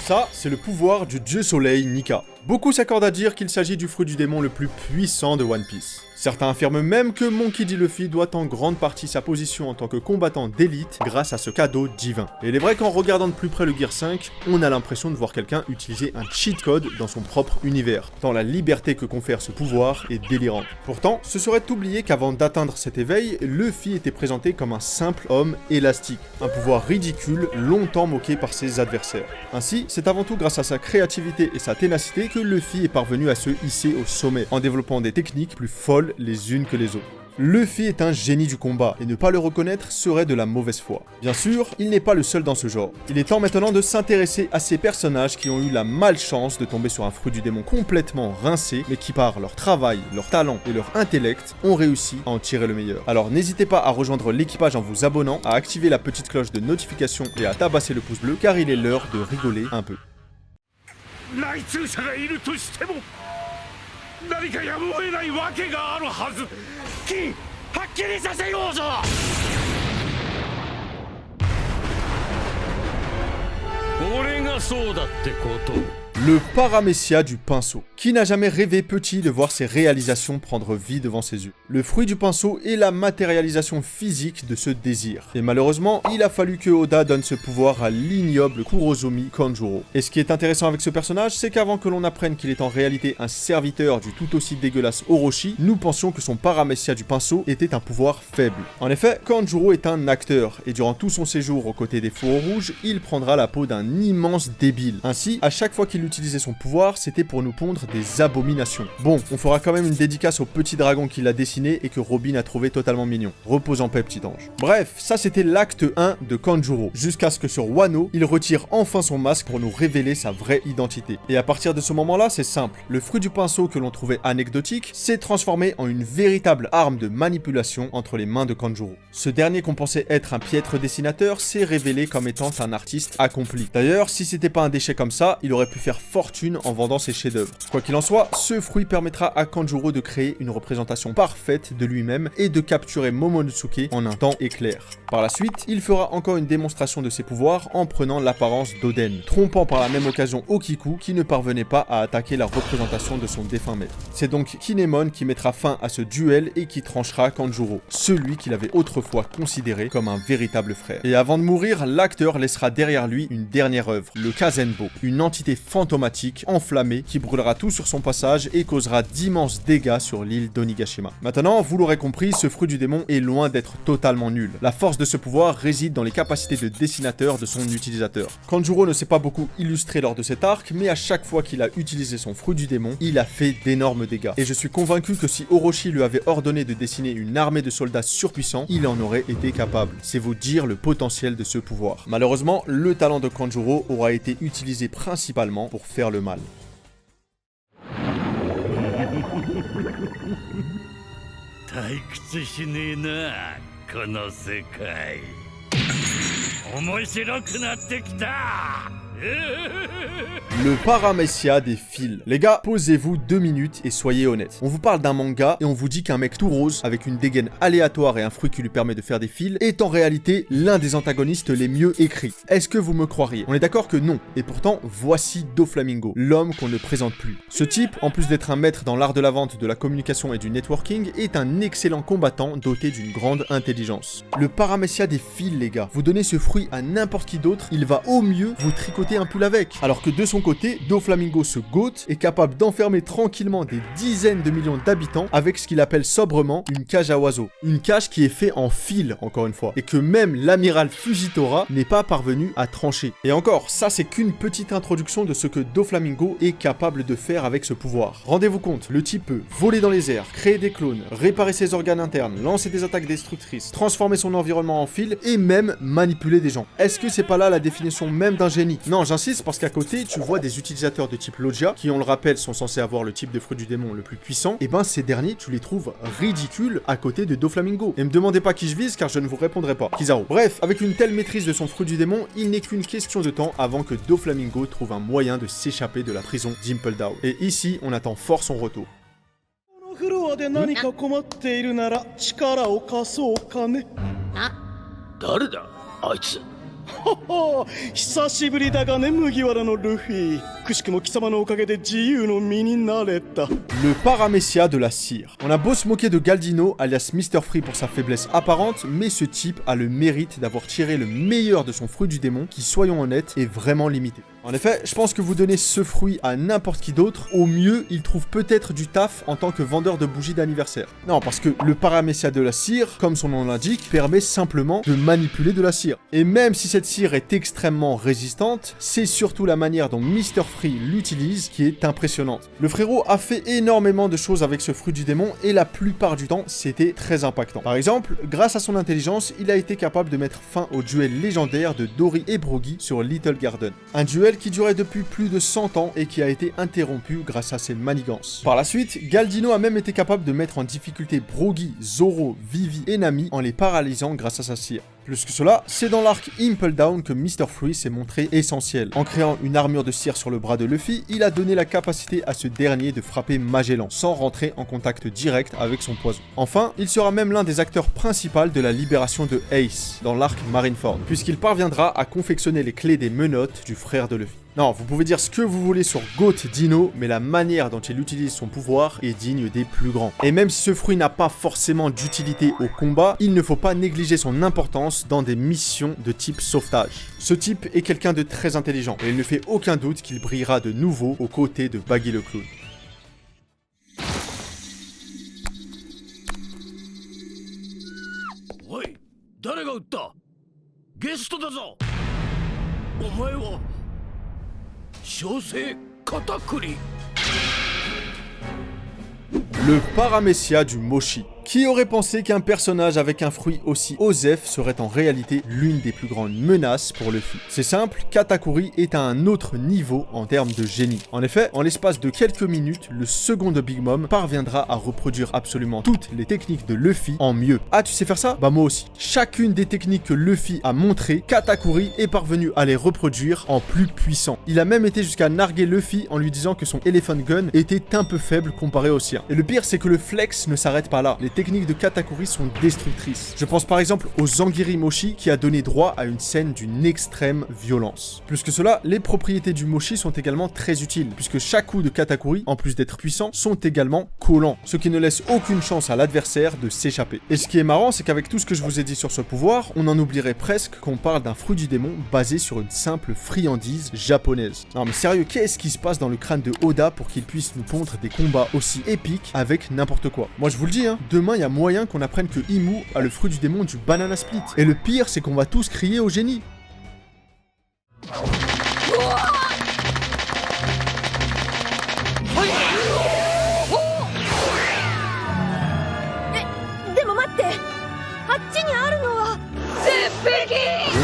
Ça, c'est le pouvoir du dieu soleil Nika. Beaucoup s'accordent à dire qu'il s'agit du fruit du démon le plus puissant de One Piece. Certains affirment même que Monkey D. Luffy doit en grande partie sa position en tant que combattant d'élite grâce à ce cadeau divin. Et il est vrai qu'en regardant de plus près le Gear 5, on a l'impression de voir quelqu'un utiliser un cheat code dans son propre univers, tant la liberté que confère ce pouvoir est délirante. Pourtant, ce serait oublier qu'avant d'atteindre cet éveil, Luffy était présenté comme un simple homme élastique, un pouvoir ridicule longtemps moqué par ses adversaires. Ainsi, c'est avant tout grâce à sa créativité et sa ténacité que Luffy est parvenu à se hisser au sommet, en développant des techniques plus folles les unes que les autres. Luffy est un génie du combat, et ne pas le reconnaître serait de la mauvaise foi. Bien sûr, il n'est pas le seul dans ce genre. Il est temps maintenant de s'intéresser à ces personnages qui ont eu la malchance de tomber sur un fruit du démon complètement rincé, mais qui par leur travail, leur talent et leur intellect, ont réussi à en tirer le meilleur. Alors n'hésitez pas à rejoindre l'équipage en vous abonnant, à activer la petite cloche de notification et à tabasser le pouce bleu, car il est l'heure de rigoler un peu. 何かやむを得ないわけがあるはず。金、はっきりさせようぞ。俺がそうだってこと。Le Paramecia du pinceau. Qui n'a jamais rêvé petit de voir ses réalisations prendre vie devant ses yeux? Le fruit du pinceau est la matérialisation physique de ce désir. Et malheureusement, il a fallu que Oda donne ce pouvoir à l'ignoble Kurozomi Kanjuro. Et ce qui est intéressant avec ce personnage, c'est qu'avant que l'on apprenne qu'il est en réalité un serviteur du tout aussi dégueulasse Orochi, nous pensions que son Paramecia du pinceau était un pouvoir faible. En effet, Kanjuro est un acteur, et durant tout son séjour aux côtés des Fauves Rouges, il prendra la peau d'un immense débile. Ainsi, à chaque fois qu'il utilisait son pouvoir, c'était pour nous pondre des abominations. Bon, on fera quand même une dédicace au petit dragon qu'il a dessiné et que Robin a trouvé totalement mignon. Repose en paix, petit ange. Bref, ça c'était l'acte 1 de Kanjuro, jusqu'à ce que sur Wano, il retire enfin son masque pour nous révéler sa vraie identité. Et à partir de ce moment-là, c'est simple. Le fruit du pinceau que l'on trouvait anecdotique s'est transformé en une véritable arme de manipulation entre les mains de Kanjuro. Ce dernier qu'on pensait être un piètre dessinateur s'est révélé comme étant un artiste accompli. D'ailleurs, si c'était pas un déchet comme ça, il aurait pu faire fortune en vendant ses chefs-d'œuvre. Quoi qu'il en soit, ce fruit permettra à Kanjuro de créer une représentation parfaite de lui-même et de capturer Momonosuke en un temps éclair. Par la suite, il fera encore une démonstration de ses pouvoirs en prenant l'apparence d'Oden, trompant par la même occasion Okiku qui ne parvenait pas à attaquer la représentation de son défunt maître. C'est donc Kinemon qui mettra fin à ce duel et qui tranchera Kanjuro, celui qu'il avait autrefois considéré comme un véritable frère. Et avant de mourir, l'acteur laissera derrière lui une dernière œuvre, le Kazenbo, une entité fantomatique, enflammée, qui brûlera tout sur son passage et causera d'immenses dégâts sur l'île d'Onigashima. Maintenant, vous l'aurez compris, ce fruit du démon est loin d'être totalement nul. La force de ce pouvoir réside dans les capacités de dessinateur de son utilisateur. Kanjuro ne s'est pas beaucoup illustré lors de cet arc, mais à chaque fois qu'il a utilisé son fruit du démon, il a fait d'énormes dégâts. Et je suis convaincu que si Orochi lui avait ordonné de dessiner une armée de soldats surpuissants, il en aurait été capable. C'est vous dire le potentiel de ce pouvoir. Malheureusement, le talent de Kanjuro aura été utilisé principalement pour faire le mal. 退屈しねえなこの世界面白くなってきた Le Paramecia des fils. Les gars, posez-vous 2 minutes et soyez honnêtes. On vous parle d'un manga et on vous dit qu'un mec tout rose, avec une dégaine aléatoire et un fruit qui lui permet de faire des fils, est en réalité l'un des antagonistes les mieux écrits. Est-ce que vous me croiriez? On est d'accord que non. Et pourtant, voici Doflamingo, l'homme qu'on ne présente plus. Ce type, en plus d'être un maître dans l'art de la vente, de la communication et du networking, est un excellent combattant doté d'une grande intelligence. Le Paramecia des fils, les gars. Vous donnez ce fruit à n'importe qui d'autre, il va au mieux vous tricoter un pull avec. Alors que de son côté, Doflamingo se gote, est capable d'enfermer tranquillement des dizaines de millions d'habitants avec ce qu'il appelle sobrement une cage à oiseaux. Une cage qui est faite en fil, encore une fois, et que même l'amiral Fujitora n'est pas parvenu à trancher. Et encore, ça c'est qu'une petite introduction de ce que Doflamingo est capable de faire avec ce pouvoir. Rendez-vous compte, le type peut voler dans les airs, créer des clones, réparer ses organes internes, lancer des attaques destructrices, transformer son environnement en fil et même manipuler des gens. Est-ce que c'est pas là la définition même d'un génie? Non, j'insiste parce qu'à côté, tu vois des utilisateurs de type Logia, qui on le rappelle sont censés avoir le type de fruit du démon le plus puissant, et ben ces derniers, tu les trouves ridicules à côté de Doflamingo. Et me demandez pas qui je vise car je ne vous répondrai pas. Kizaru. Bref, avec une telle maîtrise de son fruit du démon, il n'est qu'une question de temps avant que Doflamingo trouve un moyen de s'échapper de la prison d'Impel Down. Et ici, on attend fort son retour. フロアで何か困っているなら力を貸そうかね。誰だあいつ。久しぶりだがね、麦わらのルフィ。くしくも貴様のおかげで自由の身になれた。Le paramécia de la cire. On a beau se moquer de Galdino, alias Mr. Free pour sa faiblesse apparente, mais ce type a le mérite d'avoir tiré le meilleur de son fruit du démon, qui, soyons honnêtes, est vraiment limité. En effet, je pense que vous donnez ce fruit à n'importe qui d'autre, au mieux, il trouve peut-être du taf en tant que vendeur de bougies d'anniversaire. Non, parce que le paramécia de la cire, comme son nom l'indique, permet simplement de manipuler de la cire. Et même si cette cire est extrêmement résistante, c'est surtout la manière dont Mr. Free l'utilise qui est impressionnante. Le frérot a fait énormément de choses avec ce fruit du démon et la plupart du temps, c'était très impactant. Par exemple, grâce à son intelligence, il a été capable de mettre fin au duel légendaire de Dory et Brogy sur Little Garden. Un duel qui durait depuis plus de 100 ans et qui a été interrompu grâce à ses manigances. Par la suite, Galdino a même été capable de mettre en difficulté Brogy, Zoro, Vivi et Nami en les paralysant grâce à sa cire. Plus que cela, c'est dans l'arc Impel Down que Mr. Free s'est montré essentiel. En créant une armure de cire sur le bras de Luffy, il a donné la capacité à ce dernier de frapper Magellan, sans rentrer en contact direct avec son poison. Enfin, il sera même l'un des acteurs principaux de la libération de Ace, dans l'arc Marineford, puisqu'il parviendra à confectionner les clés des menottes du frère de Luffy. Non, vous pouvez dire ce que vous voulez sur Goat Dino, mais la manière dont il utilise son pouvoir est digne des plus grands. Et même si ce fruit n'a pas forcément d'utilité au combat, il ne faut pas négliger son importance dans des missions de type sauvetage. Ce type est quelqu'un de très intelligent, et il ne fait aucun doute qu'il brillera de nouveau aux côtés de Baggy le Clown. Oi, 誰が撃った？ゲストだぞ。お前は小生片栗。 Le paramécia du Mochi. Qui aurait pensé qu'un personnage avec un fruit aussi osef serait en réalité l'une des plus grandes menaces pour Luffy? C'est simple, Katakuri est à un autre niveau en termes de génie. En effet, en l'espace de quelques minutes, le second de Big Mom parviendra à reproduire absolument toutes les techniques de Luffy en mieux. Ah, tu sais faire ça? Bah moi aussi. Chacune des techniques que Luffy a montrées, Katakuri est parvenu à les reproduire en plus puissant. Il a même été jusqu'à narguer Luffy en lui disant que son Elephant Gun était un peu faible comparé au sien. Et le pire, c'est que le flex ne s'arrête pas là. Les techniques de Katakuri sont destructrices. Je pense par exemple au Zanguerie Mochi qui a donné droit à une scène d'une extrême violence. Plus que cela, les propriétés du Mochi sont également très utiles, puisque chaque coup de Katakuri, en plus d'être puissant, sont également collants, ce qui ne laisse aucune chance à l'adversaire de s'échapper. Et ce qui est marrant, c'est qu'avec tout ce que je vous ai dit sur ce pouvoir, on en oublierait presque qu'on parle d'un fruit du démon basé sur une simple friandise japonaise. Non mais sérieux, qu'est-ce qui se passe dans le crâne de Oda pour qu'il puisse nous pondre des combats aussi épiques avec n'importe quoi? Moi je vous le dis, hein, demain il y a moyen qu'on apprenne que Imu a le fruit du démon du Banana Split. Et le pire, c'est qu'on va tous crier au génie.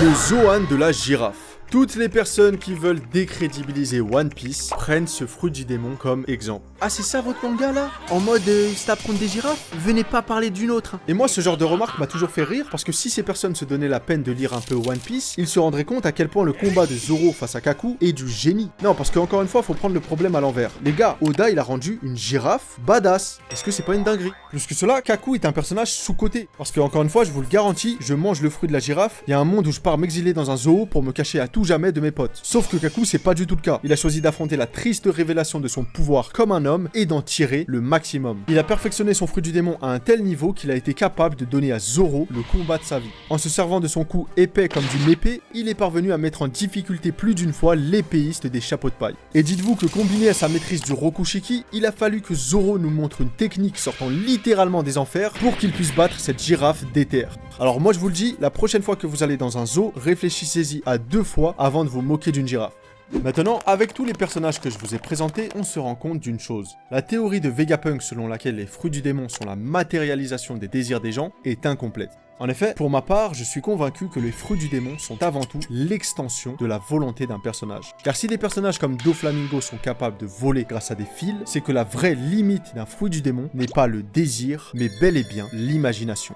Le Zoan de la girafe. Toutes les personnes qui veulent décrédibiliser One Piece prennent ce fruit du démon comme exemple. Ah, c'est ça votre manga là? En mode il se tape contre des girafes? Venez pas parler d'une autre. Et moi, ce genre de remarque m'a toujours fait rire parce que si ces personnes se donnaient la peine de lire un peu One Piece, ils se rendraient compte à quel point le combat de Zoro face à Kaku est du génie. Non, parce qu'encore une fois, faut prendre le problème à l'envers. Les gars, Oda il a rendu une girafe badass. Est-ce que c'est pas une dinguerie? Plus que cela, Kaku est un personnage sous-coté. Parce que encore une fois, je vous le garantis, je mange le fruit de la girafe. Il y a un monde où je pars m'exiler dans un zoo pour me cacher à tout jamais de mes potes. Sauf que Kaku, c'est pas du tout le cas. Il a choisi d'affronter la triste révélation de son pouvoir comme un homme et d'en tirer le maximum. Il a perfectionné son fruit du démon à un tel niveau qu'il a été capable de donner à Zoro le combat de sa vie. En se servant de son coup épais comme d'une épée, il est parvenu à mettre en difficulté plus d'une fois l'épéiste des chapeaux de paille. Et dites-vous que combiné à sa maîtrise du Rokushiki, il a fallu que Zoro nous montre une technique sortant littéralement des enfers pour qu'il puisse battre cette girafe d'éther. Alors moi je vous le dis, la prochaine fois que vous allez dans un zoo, réfléchissez-y à 2 fois avant de vous moquer d'une girafe. Maintenant, avec tous les personnages que je vous ai présentés, on se rend compte d'une chose. La théorie de Vegapunk selon laquelle les fruits du démon sont la matérialisation des désirs des gens est incomplète. En effet, pour ma part, je suis convaincu que les fruits du démon sont avant tout l'extension de la volonté d'un personnage. Car si des personnages comme Doflamingo sont capables de voler grâce à des fils, c'est que la vraie limite d'un fruit du démon n'est pas le désir, mais bel et bien l'imagination.